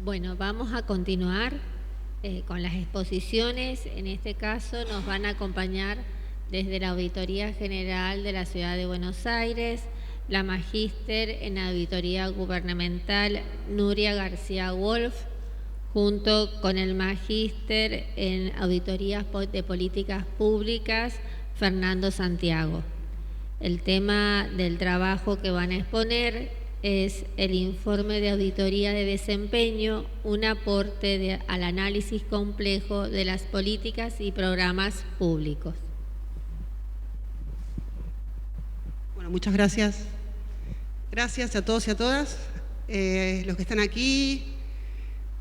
Bueno, vamos a continuar con las exposiciones. En este caso nos van a acompañar desde la Auditoría General de la Ciudad de Buenos Aires, la Magíster en Auditoría Gubernamental Nuria García Wolf, junto con el Magíster en Auditorías de Políticas Públicas Fernando Santiago. El tema del trabajo que van a exponer es el informe de auditoría de desempeño, un aporte al análisis complejo de las políticas y programas públicos. Bueno, muchas gracias. Gracias a todos y a todas, los que están aquí.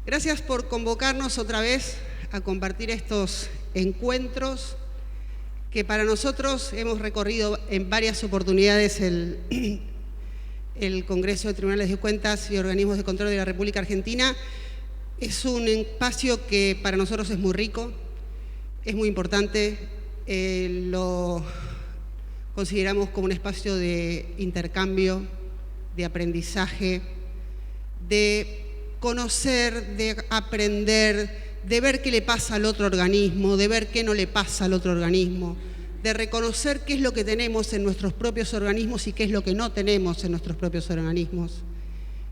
Gracias por convocarnos otra vez a compartir estos encuentros que para nosotros hemos recorrido en varias oportunidades el Congreso de Tribunales de Cuentas y Organismos de Control de la República Argentina. Es un espacio que para nosotros es muy rico, es muy importante, lo consideramos como un espacio de intercambio, de aprendizaje, de conocer, de aprender, de ver qué le pasa al otro organismo, de ver qué no le pasa al otro organismo, de reconocer qué es lo que tenemos en nuestros propios organismos y qué es lo que no tenemos en nuestros propios organismos.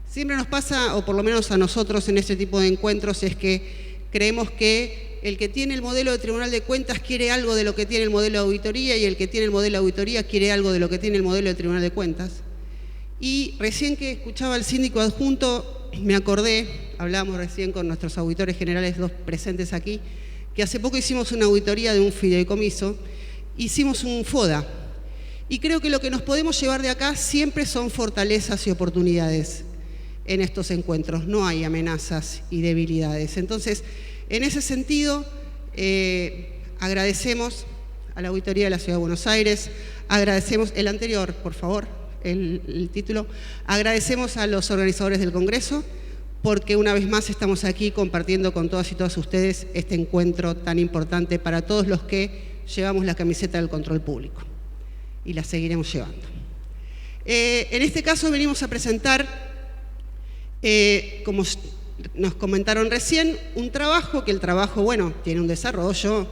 Siempre nos pasa, o por lo menos a nosotros en este tipo de encuentros, es que creemos que el que tiene el modelo de Tribunal de Cuentas quiere algo de lo que tiene el modelo de auditoría y el que tiene el modelo de auditoría quiere algo de lo que tiene el modelo de Tribunal de Cuentas. Y recién que escuchaba al síndico adjunto, me acordé, hablábamos recién con nuestros auditores generales, dos presentes aquí, que hace poco hicimos una auditoría de un fideicomiso, hicimos un FODA, y creo que lo que nos podemos llevar de acá siempre son fortalezas y oportunidades en estos encuentros, no hay amenazas y debilidades. Entonces, en ese sentido, agradecemos a la Auditoría de la Ciudad de Buenos Aires, agradecemos el anterior, por favor, el título, agradecemos a los organizadores del Congreso, porque una vez más estamos aquí compartiendo con todas y todos ustedes este encuentro tan importante para todos los que llevamos la camiseta del control público y la seguiremos llevando. En este caso venimos a presentar, como nos comentaron recién, un trabajo, que el trabajo, bueno, tiene un desarrollo,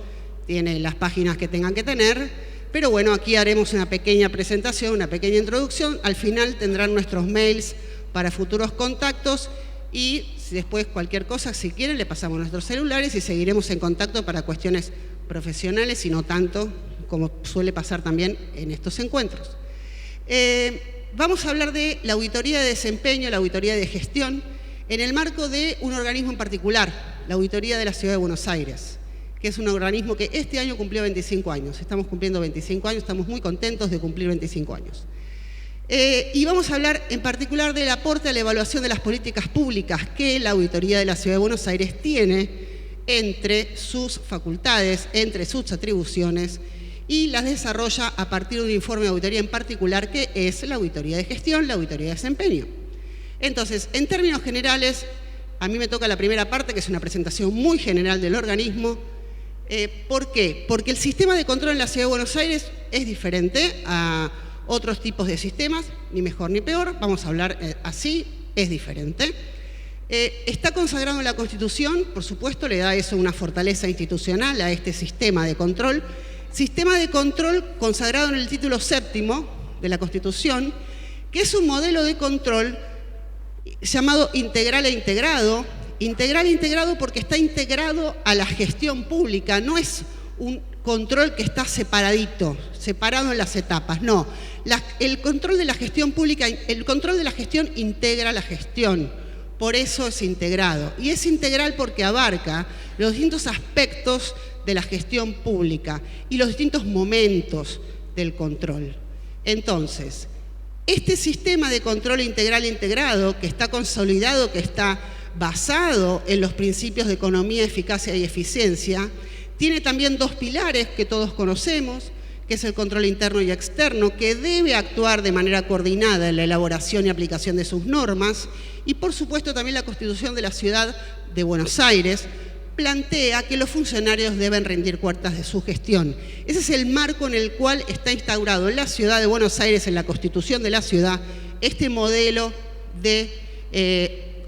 tiene las páginas que tengan que tener, pero bueno, aquí haremos una pequeña presentación, una pequeña introducción, al final tendrán nuestros mails para futuros contactos y después cualquier cosa, si quieren, le pasamos nuestros celulares y seguiremos en contacto para cuestiones profesionales y no tanto como suele pasar también en estos encuentros. Vamos a hablar de la auditoría de desempeño, la auditoría de gestión, en el marco de un organismo en particular, la Auditoría de la Ciudad de Buenos Aires, que es un organismo que este año cumplió 25 años. Estamos cumpliendo 25 años, estamos muy contentos de cumplir 25 años. Y vamos a hablar en particular del aporte a la evaluación de las políticas públicas que la Auditoría de la Ciudad de Buenos Aires tiene entre sus facultades, entre sus atribuciones, y las desarrolla a partir de un informe de auditoría en particular que es la auditoría de gestión, la auditoría de desempeño. Entonces, en términos generales, a mí me toca la primera parte, que es una presentación muy general del organismo. ¿Por qué? Porque el sistema de control en la Ciudad de Buenos Aires es diferente a otros tipos de sistemas, ni mejor ni peor, vamos a hablar así, es diferente. Está consagrado en la Constitución, por supuesto, le da eso una fortaleza institucional a este sistema de control consagrado en el título 7º de la Constitución, que es un modelo de control llamado integral e integrado. Integral e integrado porque está integrado a la gestión pública, no es un control que está separado en las etapas, no. El control de la gestión pública, el control de la gestión integra la gestión, por eso es integrado. Y es integral porque abarca los distintos aspectos de la gestión pública y los distintos momentos del control. Entonces, este sistema de control integral e integrado, que está consolidado, que está basado en los principios de economía, eficacia y eficiencia, tiene también dos pilares que todos conocemos, que es el control interno y externo, que debe actuar de manera coordinada en la elaboración y aplicación de sus normas, y por supuesto también la Constitución de la Ciudad de Buenos Aires plantea que los funcionarios deben rendir cuentas de su gestión. Ese es el marco en el cual está instaurado en la Ciudad de Buenos Aires, en la Constitución de la Ciudad, este modelo de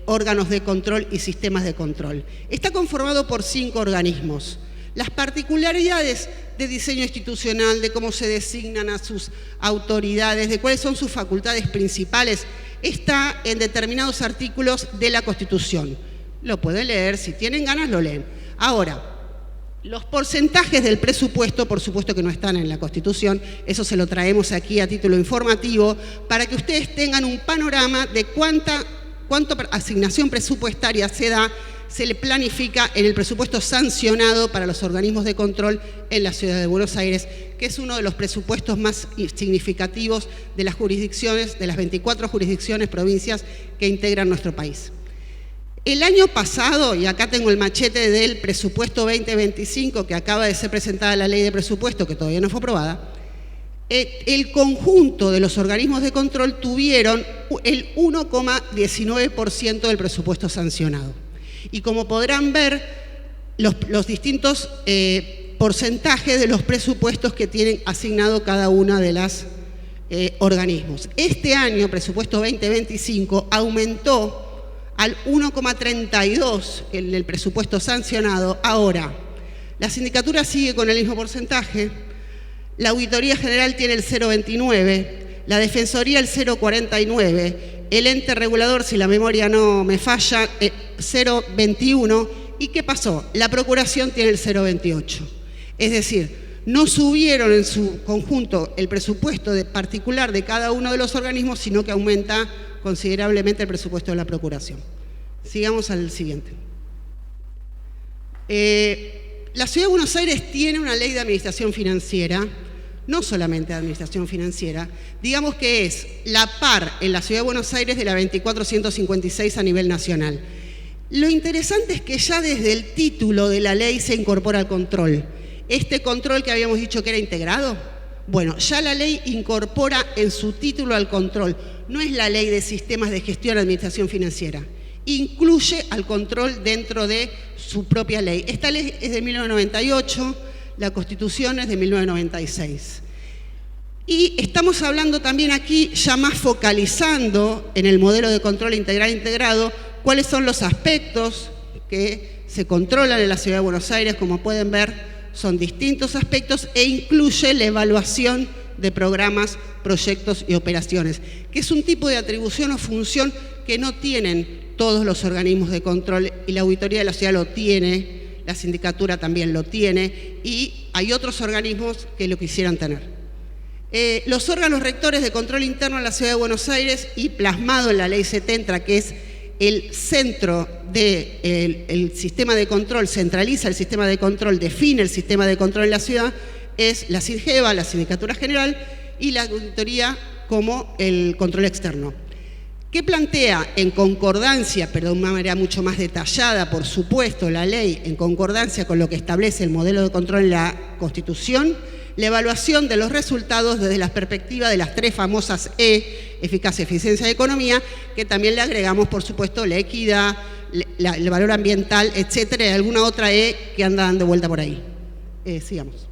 órganos de control y sistemas de control. Está conformado por 5 organismos. Las particularidades de diseño institucional, de cómo se designan a sus autoridades, de cuáles son sus facultades principales, está en determinados artículos de la Constitución. Lo pueden leer, si tienen ganas lo leen. Ahora, los porcentajes del presupuesto, por supuesto que no están en la Constitución, eso se lo traemos aquí a título informativo, para que ustedes tengan un panorama de cuánta asignación presupuestaria se le planifica en el presupuesto sancionado para los organismos de control en la Ciudad de Buenos Aires, que es uno de los presupuestos más significativos de las jurisdicciones, de las 24 jurisdicciones, provincias que integran nuestro país. El año pasado, y acá tengo el machete del presupuesto 2025, que acaba de ser presentada la ley de presupuesto, que todavía no fue aprobada, el conjunto de los organismos de control tuvieron el 1,19% del presupuesto sancionado. Y como podrán ver, los distintos porcentajes de los presupuestos que tienen asignado cada uno de los organismos. Este año, presupuesto 2025, aumentó al 1,32 en el presupuesto sancionado. Ahora, la sindicatura sigue con el mismo porcentaje, la Auditoría General tiene el 0,29, la Defensoría el 0,49, el ente regulador, si la memoria no me falla, 0,21, ¿y qué pasó? La Procuración tiene el 0,28. Es decir, no subieron en su conjunto el presupuesto particular de cada uno de los organismos, sino que aumenta considerablemente el presupuesto de la Procuración. Sigamos al siguiente. La Ciudad de Buenos Aires tiene una ley de administración financiera, no solamente de administración financiera, digamos que es la par en la Ciudad de Buenos Aires de la 2456 a nivel nacional. Lo interesante es que ya desde el título de la ley se incorpora el control. Este control que habíamos dicho que era integrado, bueno, ya la ley incorpora en su título al control. No es la ley de sistemas de gestión de administración financiera. Incluye al control dentro de su propia ley. Esta ley es de 1998, la Constitución es de 1996. Y estamos hablando también aquí, ya más focalizando en el modelo de control integral integrado, cuáles son los aspectos que se controlan en la Ciudad de Buenos Aires. Como pueden ver, son distintos aspectos e incluye la evaluación de programas, proyectos y operaciones, que es un tipo de atribución o función que no tienen todos los organismos de control, y la Auditoría de la Ciudad lo tiene, la sindicatura también lo tiene, y hay otros organismos que lo quisieran tener. Los órganos rectores de control interno en la Ciudad de Buenos Aires, y plasmado en la Ley 70, que es el centro del sistema de control, centraliza el sistema de control, define el sistema de control en la ciudad, es la SINGEVA, la Sindicatura General, y la Auditoría como el control externo. ¿Qué plantea? En concordancia, pero de una manera mucho más detallada, por supuesto, la ley, en concordancia con lo que establece el modelo de control en la Constitución, la evaluación de los resultados desde la perspectiva de las 3 famosas E, eficacia, eficiencia y economía, que también le agregamos, por supuesto, la equidad, el valor ambiental, etcétera, y alguna otra E que anda dando vuelta por ahí. Sigamos.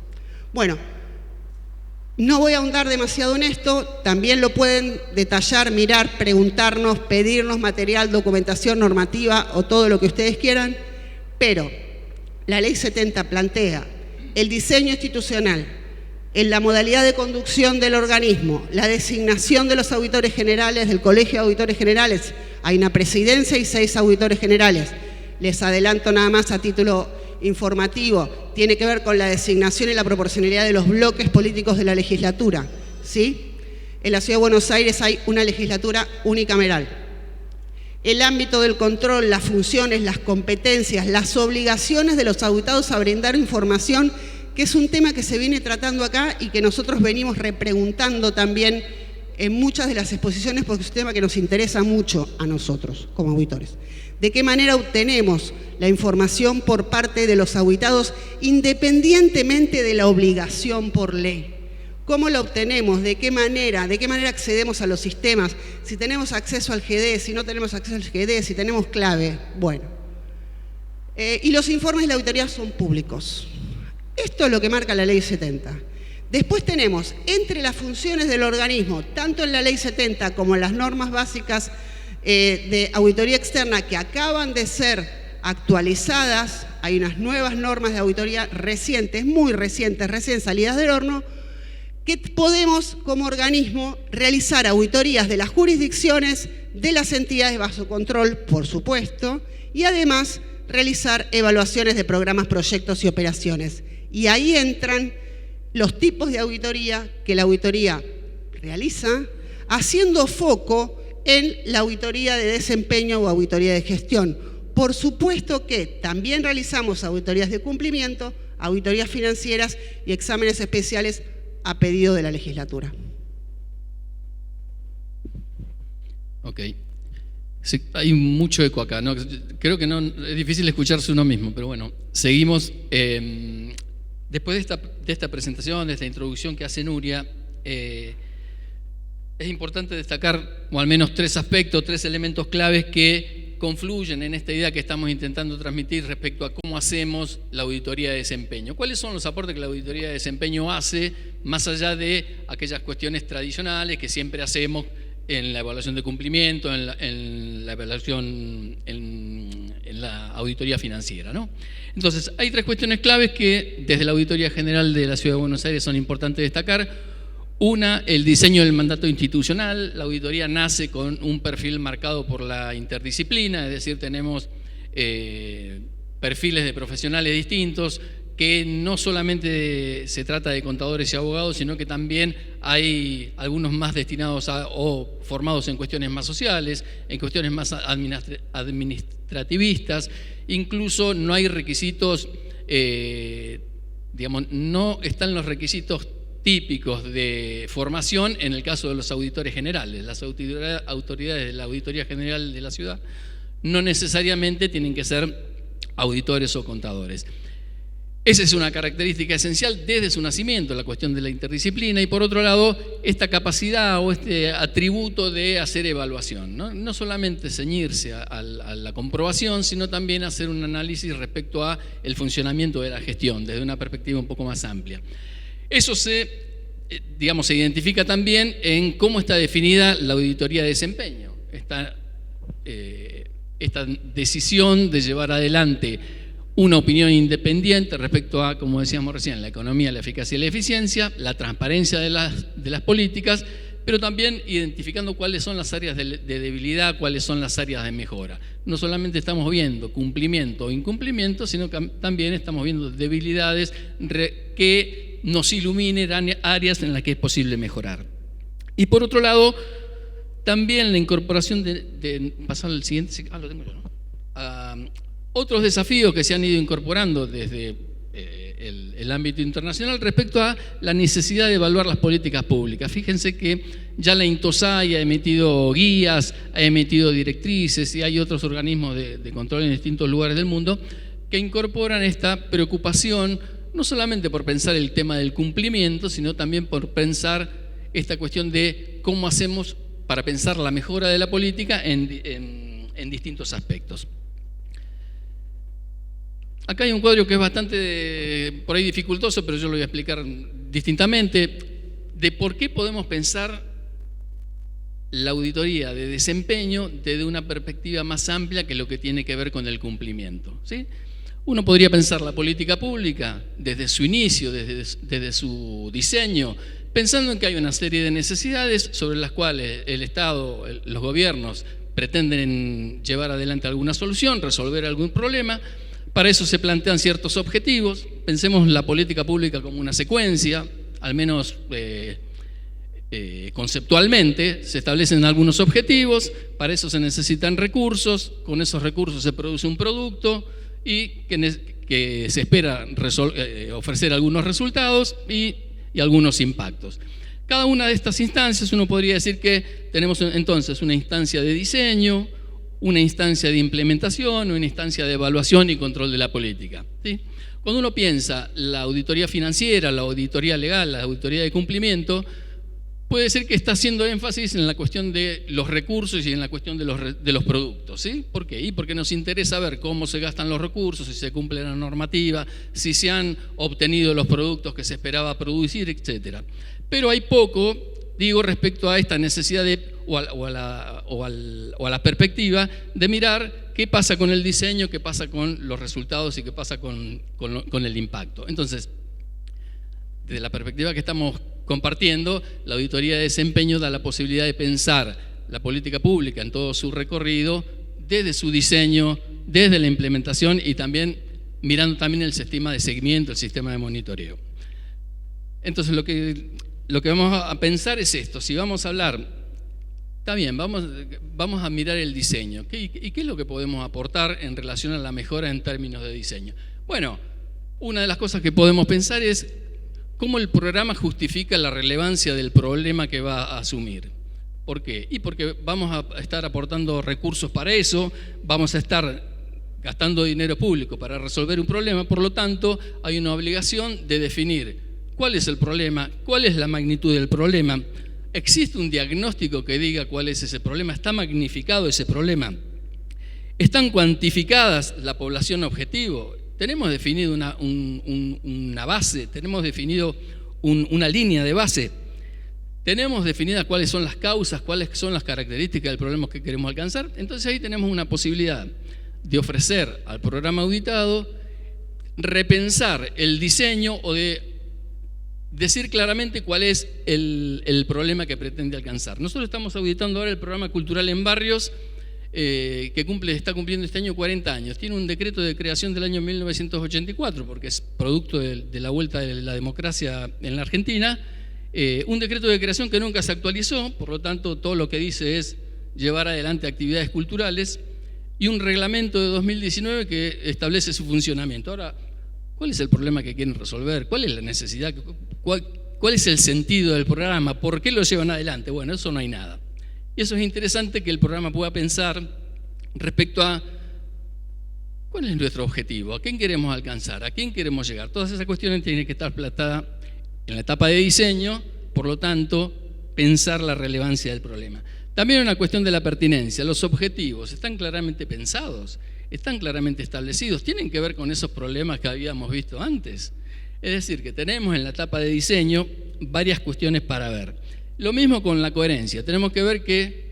Bueno, no voy a ahondar demasiado en esto, también lo pueden detallar, mirar, preguntarnos, pedirnos material, documentación normativa o todo lo que ustedes quieran, pero la Ley 70 plantea el diseño institucional, en la modalidad de conducción del organismo, la designación de los auditores generales del Colegio de Auditores Generales. Hay una presidencia y 6 auditores generales. Les adelanto nada más a título informativo, tiene que ver con la designación y la proporcionalidad de los bloques políticos de la legislatura, ¿sí? En la Ciudad de Buenos Aires hay una legislatura unicameral. El ámbito del control, las funciones, las competencias, las obligaciones de los auditados a brindar información, que es un tema que se viene tratando acá y que nosotros venimos repreguntando también en muchas de las exposiciones, porque es un tema que nos interesa mucho a nosotros como auditores. ¿De qué manera obtenemos la información por parte de los auditados independientemente de la obligación por ley? ¿Cómo la obtenemos? ¿De qué manera accedemos a los sistemas? Si tenemos acceso al GD, si no tenemos acceso al GD, si tenemos clave. Bueno. Y los informes de la auditoría son públicos. Esto es lo que marca la Ley 70. Después tenemos, entre las funciones del organismo, tanto en la Ley 70 como en las normas básicas de auditoría externa que acaban de ser actualizadas. Hay unas nuevas normas de auditoría recientes, muy recientes, recién salidas del horno, que podemos como organismo realizar auditorías de las jurisdicciones, de las entidades bajo control, por supuesto, y además realizar evaluaciones de programas, proyectos y operaciones. Y ahí entran los tipos de auditoría que la auditoría realiza, haciendo foco en la auditoría de desempeño o auditoría de gestión. Por supuesto que también realizamos auditorías de cumplimiento, auditorías financieras y exámenes especiales a pedido de la legislatura. Ok. Sí, hay mucho eco acá, ¿no? Creo que no, es difícil escucharse uno mismo, pero bueno, seguimos. Después de esta presentación, de esta introducción que hace Nuria, es importante destacar, o al menos tres aspectos, tres elementos claves que confluyen en esta idea que estamos intentando transmitir respecto a cómo hacemos la auditoría de desempeño. ¿Cuáles son los aportes que la auditoría de desempeño hace, más allá de aquellas cuestiones tradicionales que siempre hacemos en la evaluación de cumplimiento, en la evaluación, en la auditoría financiera, ¿no? Entonces, hay tres cuestiones claves que desde la Auditoría General de la Ciudad de Buenos Aires son importantes destacar. Una, el diseño del mandato institucional. La auditoría nace con un perfil marcado por la interdisciplina, es decir, tenemos perfiles de profesionales distintos, que no solamente se trata de contadores y abogados, sino que también hay algunos más destinados o formados en cuestiones más sociales, en cuestiones más administrativistas. Incluso no hay requisitos, digamos, no están los requisitos típicos de formación en el caso de los auditores generales. Las autoridades de la Auditoría General de la Ciudad no necesariamente tienen que ser auditores o contadores. Esa es una característica esencial desde su nacimiento, la cuestión de la interdisciplina, y por otro lado, esta capacidad o este atributo de hacer evaluación, no solamente ceñirse a la comprobación, sino también hacer un análisis respecto a el funcionamiento de la gestión desde una perspectiva un poco más amplia. Eso se identifica también en cómo está definida la auditoría de desempeño. Esta decisión de llevar adelante una opinión independiente respecto a, como decíamos recién, la economía, la eficacia y la eficiencia, la transparencia de las políticas, pero también identificando cuáles son las áreas de debilidad, cuáles son las áreas de mejora. No solamente estamos viendo cumplimiento o incumplimiento, sino que también estamos viendo debilidades que nos iluminen áreas en las que es posible mejorar. Y por otro lado, también la incorporación pasar al siguiente, lo tengo yo, ¿no? Otros desafíos que se han ido incorporando desde el ámbito internacional respecto a la necesidad de evaluar las políticas públicas. Fíjense que ya la INTOSAI ha emitido guías, ha emitido directrices y hay otros organismos de control en distintos lugares del mundo que incorporan esta preocupación no solamente por pensar el tema del cumplimiento, sino también por pensar esta cuestión de cómo hacemos para pensar la mejora de la política en distintos aspectos. Acá hay un cuadro que es bastante, por ahí dificultoso, pero yo lo voy a explicar distintamente, de por qué podemos pensar la auditoría de desempeño desde una perspectiva más amplia que lo que tiene que ver con el cumplimiento, ¿sí? Uno podría pensar la política pública desde su inicio, desde su diseño, pensando en que hay una serie de necesidades sobre las cuales el Estado, los gobiernos pretenden llevar adelante alguna solución, resolver algún problema. Para eso se plantean ciertos objetivos. Pensemos la política pública como una secuencia, al menos conceptualmente, se establecen algunos objetivos, para eso se necesitan recursos, con esos recursos se produce un producto y que se espera ofrecer algunos resultados y algunos impactos. Cada una de estas instancias, uno podría decir que tenemos entonces una instancia de diseño, una instancia de implementación, una instancia de evaluación y control de la política, ¿sí? Cuando uno piensa la auditoría financiera, la auditoría legal, la auditoría de cumplimiento, puede ser que está haciendo énfasis en la cuestión de los recursos y en la cuestión de los productos, ¿sí? ¿Por qué? Y porque nos interesa ver cómo se gastan los recursos, si se cumple la normativa, si se han obtenido los productos que se esperaba producir, etc. Pero hay poco, digo respecto a esta necesidad o a la perspectiva de mirar qué pasa con el diseño, qué pasa con los resultados y qué pasa con el impacto. Entonces, desde la perspectiva que estamos compartiendo, la auditoría de desempeño da la posibilidad de pensar la política pública en todo su recorrido, desde su diseño, desde la implementación y también mirando también el sistema de seguimiento, el sistema de monitoreo. Entonces, lo que vamos a pensar es esto. Si vamos a hablar, está bien, vamos a mirar el diseño. ¿Y qué es lo que podemos aportar en relación a la mejora en términos de diseño? Bueno, una de las cosas que podemos pensar es cómo el programa justifica la relevancia del problema que va a asumir. ¿Por qué? Y porque vamos a estar aportando recursos para eso, vamos a estar gastando dinero público para resolver un problema, por lo tanto, hay una obligación de definir cuál es el problema, cuál es la magnitud del problema. ¿Existe un diagnóstico que diga cuál es ese problema? ¿Está magnificado ese problema? ¿Están cuantificadas la población objetivo? ¿Tenemos definido una base? ¿Tenemos definido una línea de base? ¿Tenemos definidas cuáles son las causas, cuáles son las características del problema que queremos alcanzar? Entonces ahí tenemos una posibilidad de ofrecer al programa auditado repensar el diseño o de decir claramente cuál es el problema que pretende alcanzar. Nosotros estamos auditando ahora el programa cultural en barrios que está cumpliendo este año 40 años. Tiene un decreto de creación del año 1984, porque es producto de la vuelta de la democracia en la Argentina. Un decreto de creación que nunca se actualizó, por lo tanto todo lo que dice es llevar adelante actividades culturales, y un reglamento de 2019 que establece su funcionamiento. Ahora, ¿cuál es el problema que quieren resolver? ¿Cuál es la necesidad? ¿Cuál es el sentido del programa? ¿Por qué lo llevan adelante? Bueno, eso no hay nada. Y eso es interesante que el programa pueda pensar respecto a cuál es nuestro objetivo, a quién queremos alcanzar, a quién queremos llegar. Todas esas cuestiones tienen que estar plantadas en la etapa de diseño, por lo tanto, pensar la relevancia del problema. También una cuestión de la pertinencia. Los objetivos están claramente pensados, están claramente establecidos, tienen que ver con esos problemas que habíamos visto antes. Es decir, que tenemos en la etapa de diseño varias cuestiones para ver. Lo mismo con la coherencia. Tenemos que ver que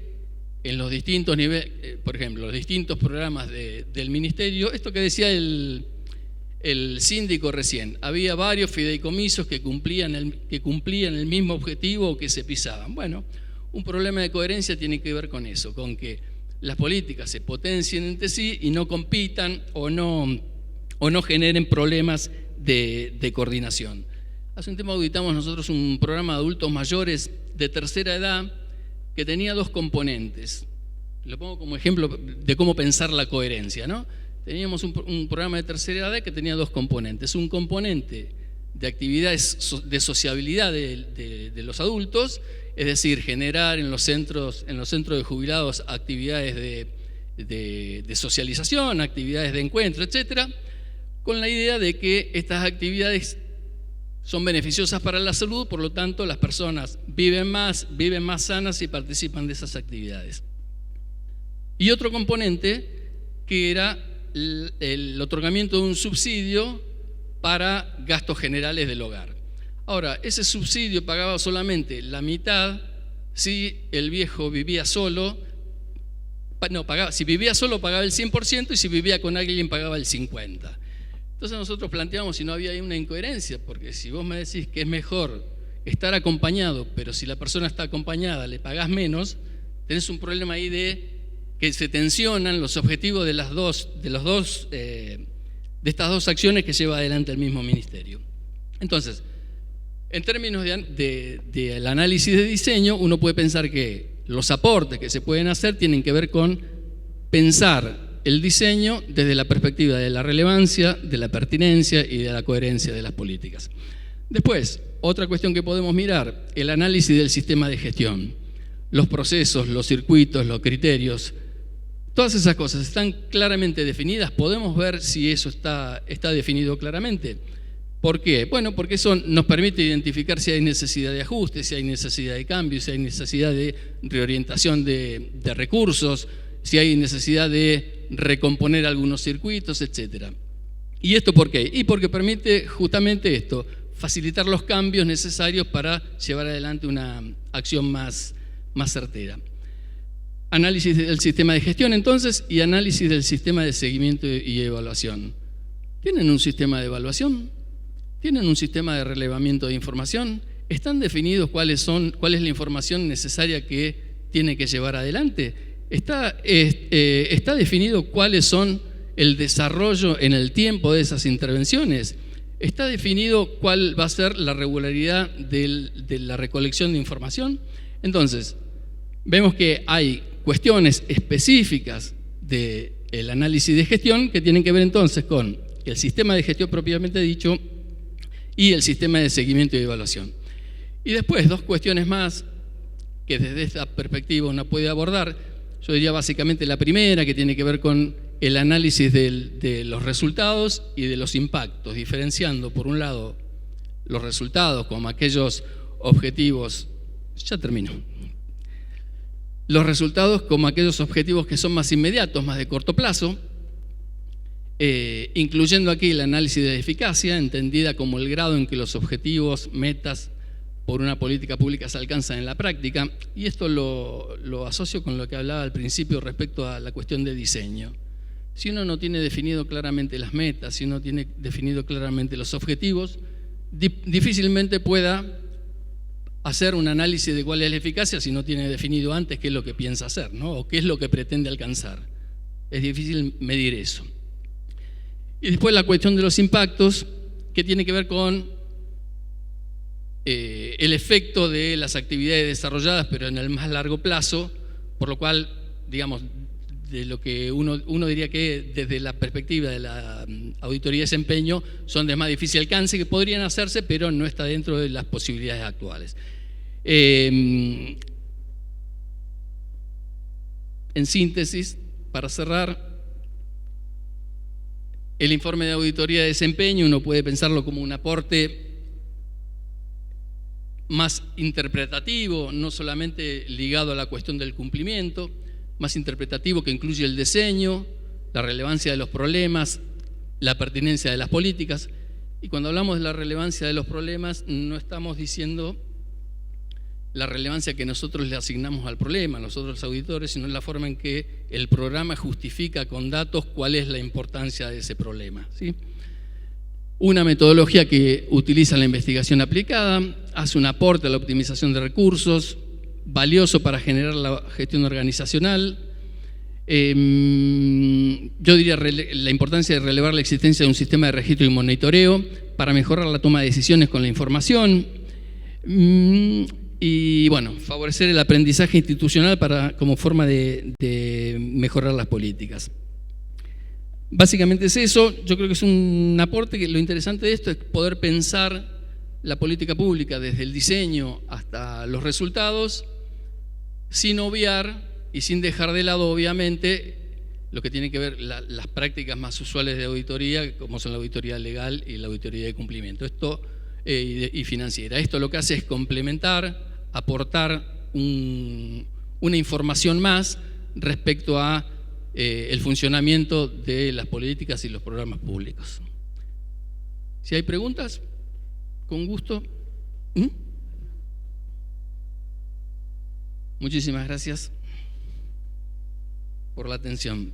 en los distintos niveles, por ejemplo, los distintos programas del ministerio, esto que decía el síndico recién, había varios fideicomisos que cumplían el mismo objetivo o que se pisaban. Bueno, un problema de coherencia tiene que ver con eso, con que las políticas se potencien entre sí y no compitan o no generen problemas de coordinación. Hace un tiempo auditamos nosotros un programa de adultos mayores de tercera edad que tenía dos componentes. Lo pongo como ejemplo de cómo pensar la coherencia, ¿no? Teníamos un programa de tercera edad que tenía dos componentes. Un componente de actividades de sociabilidad de los adultos, es decir, generar en los centros de jubilados actividades de socialización, actividades de encuentro, etcétera, con la idea de que estas actividades son beneficiosas para la salud, por lo tanto las personas viven más sanas y participan de esas actividades. Y otro componente que era el otorgamiento de un subsidio para gastos generales del hogar. Ahora, ese subsidio pagaba solamente la mitad si el viejo vivía solo, si vivía solo pagaba el 100% y si vivía con alguien pagaba el 50%. Entonces nosotros planteamos si no había ahí una incoherencia, porque si vos me decís que es mejor estar acompañado, pero si la persona está acompañada le pagás menos, tenés un problema ahí de que se tensionan los objetivos de estas dos acciones que lleva adelante el mismo ministerio. Entonces, en términos del análisis de diseño, uno puede pensar que los aportes que se pueden hacer tienen que ver con pensar el diseño desde la perspectiva de la relevancia, de la pertinencia y de la coherencia de las políticas. Después, otra cuestión que podemos mirar, el análisis del sistema de gestión. Los procesos, los circuitos, los criterios, todas esas cosas están claramente definidas. Podemos ver si eso está definido claramente. ¿Por qué? Bueno, porque eso nos permite identificar si hay necesidad de ajuste, si hay necesidad de cambio, si hay necesidad de reorientación de recursos, si hay necesidad de recomponer algunos circuitos, etc. ¿Y esto por qué? Y porque permite justamente esto, facilitar los cambios necesarios para llevar adelante una acción más certera. Análisis del sistema de gestión, entonces, y análisis del sistema de seguimiento y evaluación. ¿Tienen un sistema de evaluación? ¿Tienen un sistema de relevamiento de información? ¿Están definidos cuál es la información necesaria que tiene que llevar adelante? ¿Está definido cuáles son el desarrollo en el tiempo de esas intervenciones? ¿Está definido cuál va a ser la regularidad de la recolección de información? Entonces, vemos que hay cuestiones específicas del análisis de gestión que tienen que ver entonces con el sistema de gestión propiamente dicho y el sistema de seguimiento y evaluación. Y después, dos cuestiones más que desde esta perspectiva uno puede abordar. Yo diría básicamente la primera, que tiene que ver con el análisis de los resultados y de los impactos, diferenciando por un lado los resultados como aquellos objetivos, ya termino, los resultados como aquellos objetivos que son más inmediatos, más de corto plazo, incluyendo aquí el análisis de eficacia, entendida como el grado en que los objetivos, metas por una política pública se alcanzan en la práctica, y esto lo asocio con lo que hablaba al principio respecto a la cuestión de diseño. Si uno no tiene definido claramente las metas, si uno tiene definido claramente los objetivos, difícilmente pueda hacer un análisis de cuál es la eficacia si no tiene definido antes qué es lo que piensa hacer, ¿no? O qué es lo que pretende alcanzar. Es difícil medir eso. Y después la cuestión de los impactos, que tiene que ver con el efecto de las actividades desarrolladas, pero en el más largo plazo, por lo cual, digamos, de lo que uno diría que desde la perspectiva de la auditoría de desempeño son de más difícil alcance, que podrían hacerse, pero no está dentro de las posibilidades actuales. En síntesis, para cerrar, el informe de auditoría de desempeño uno puede pensarlo como un aporte más interpretativo, no solamente ligado a la cuestión del cumplimiento, más interpretativo, que incluye el diseño, la relevancia de los problemas, la pertinencia de las políticas. Y cuando hablamos de la relevancia de los problemas, no estamos diciendo la relevancia que nosotros le asignamos al problema, nosotros los auditores, sino la forma en que el programa justifica con datos cuál es la importancia de ese problema, ¿sí? Una metodología que utiliza la investigación aplicada, hace un aporte a la optimización de recursos, valioso para generar la gestión organizacional. Yo diría la importancia de relevar la existencia de un sistema de registro y monitoreo para mejorar la toma de decisiones con la información. Y bueno, favorecer el aprendizaje institucional como forma de mejorar las políticas. Básicamente es eso. Yo creo que es un aporte que lo interesante de esto es poder pensar la política pública desde el diseño hasta los resultados, sin obviar y sin dejar de lado, obviamente, lo que tiene que ver las prácticas más usuales de auditoría, como son la auditoría legal y la auditoría de cumplimiento y financiera. Esto lo que hace es complementar, aportar una información más respecto a el funcionamiento de las políticas y los programas públicos. Si hay preguntas, con gusto. Muchísimas gracias por la atención.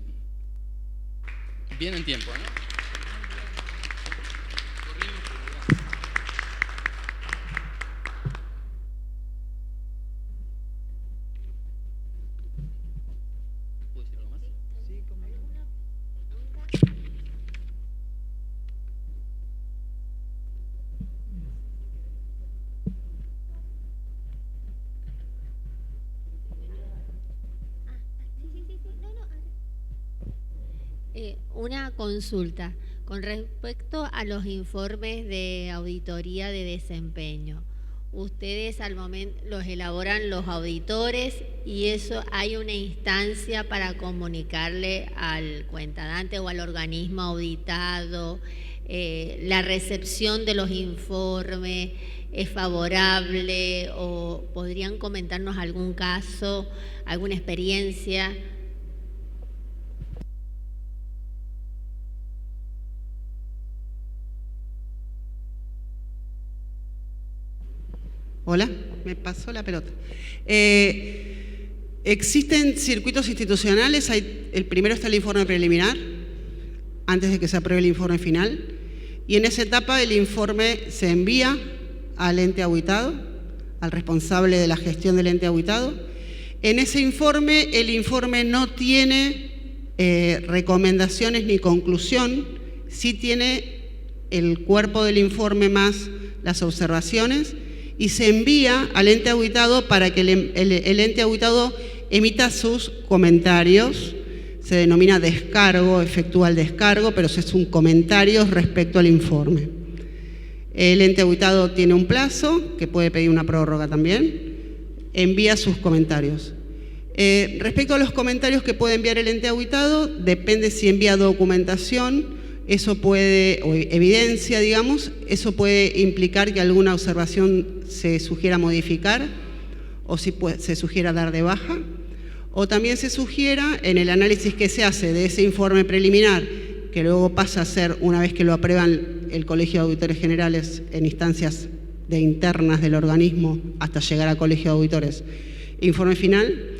Bien en tiempo, ¿no? Una consulta con respecto a los informes de auditoría de desempeño. Ustedes al momento los elaboran los auditores y eso hay una instancia para comunicarle al cuentadante o al organismo auditado. La recepción de los informes es favorable, o podrían comentarnos algún caso, alguna experiencia. Hola, me pasó la pelota. Existen circuitos institucionales, el primero está el informe preliminar, antes de que se apruebe el informe final, y en esa etapa el informe se envía al ente auditado, al responsable de la gestión del ente auditado. En ese informe, el informe no tiene recomendaciones ni conclusión, sí tiene el cuerpo del informe más las observaciones, y se envía al ente auditado para que el ente auditado emita sus comentarios. Se denomina descargo, efectúa el descargo, pero es un comentario respecto al informe. El ente auditado tiene un plazo, que puede pedir una prórroga también, envía sus comentarios. Respecto a los comentarios que puede enviar el ente auditado, depende si envía documentación, eso puede, o evidencia, digamos, eso puede implicar que alguna observación se sugiera modificar o si se sugiera dar de baja, o también se sugiera en el análisis que se hace de ese informe preliminar, que luego pasa a ser, una vez que lo aprueban el Colegio de Auditores Generales en instancias internas del organismo hasta llegar a Colegio de Auditores, informe final,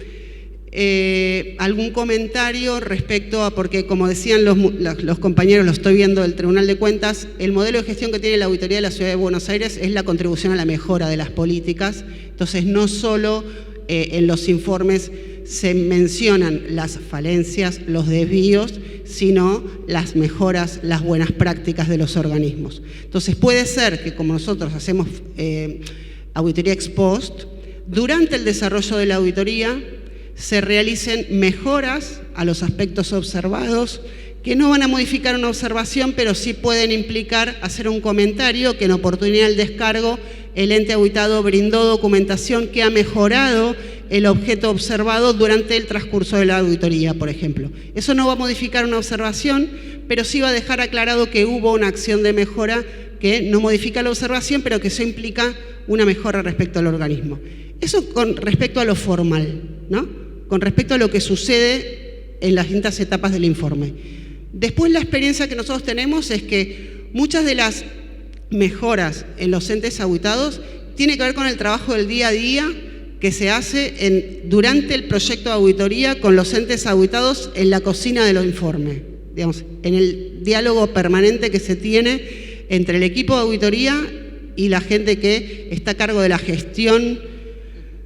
algún comentario respecto a, porque como decían los compañeros, lo estoy viendo del Tribunal de Cuentas, el modelo de gestión que tiene la Auditoría de la Ciudad de Buenos Aires es la contribución a la mejora de las políticas. Entonces no solo en los informes se mencionan las falencias, los desvíos, sino las mejoras, las buenas prácticas de los organismos. Entonces puede ser que, como nosotros hacemos auditoría ex post, durante el desarrollo de la auditoría se realicen mejoras a los aspectos observados que no van a modificar una observación, pero sí pueden implicar hacer un comentario que en oportunidad del descargo el ente auditado brindó documentación que ha mejorado el objeto observado durante el transcurso de la auditoría, por ejemplo. Eso no va a modificar una observación, pero sí va a dejar aclarado que hubo una acción de mejora que no modifica la observación, pero que eso implica una mejora respecto al organismo. Eso con respecto a lo formal, ¿no? Con respecto a lo que sucede en las distintas etapas del informe. Después, la experiencia que nosotros tenemos es que muchas de las mejoras en los entes auditados tiene que ver con el trabajo del día a día que se hace durante el proyecto de auditoría con los entes auditados en la cocina de los informes, digamos, en el diálogo permanente que se tiene entre el equipo de auditoría y la gente que está a cargo de la gestión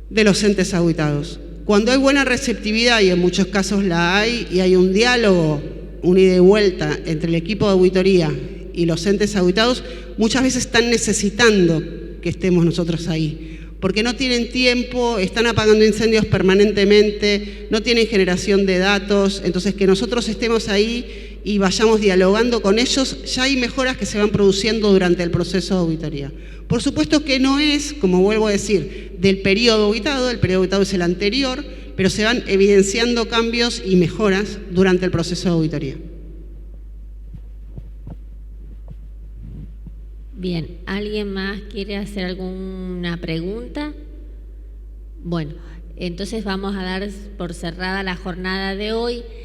de los entes auditados. Cuando hay buena receptividad, y en muchos casos la hay, y hay un diálogo, un ida y vuelta entre el equipo de auditoría y los entes auditados, muchas veces están necesitando que estemos nosotros ahí, porque no tienen tiempo, están apagando incendios permanentemente, no tienen generación de datos, entonces que nosotros estemos ahí y vayamos dialogando con ellos, ya hay mejoras que se van produciendo durante el proceso de auditoría. Por supuesto que no es, como vuelvo a decir, del periodo auditado, el periodo auditado es el anterior, pero se van evidenciando cambios y mejoras durante el proceso de auditoría. Bien, ¿alguien más quiere hacer alguna pregunta? Bueno, entonces vamos a dar por cerrada la jornada de hoy.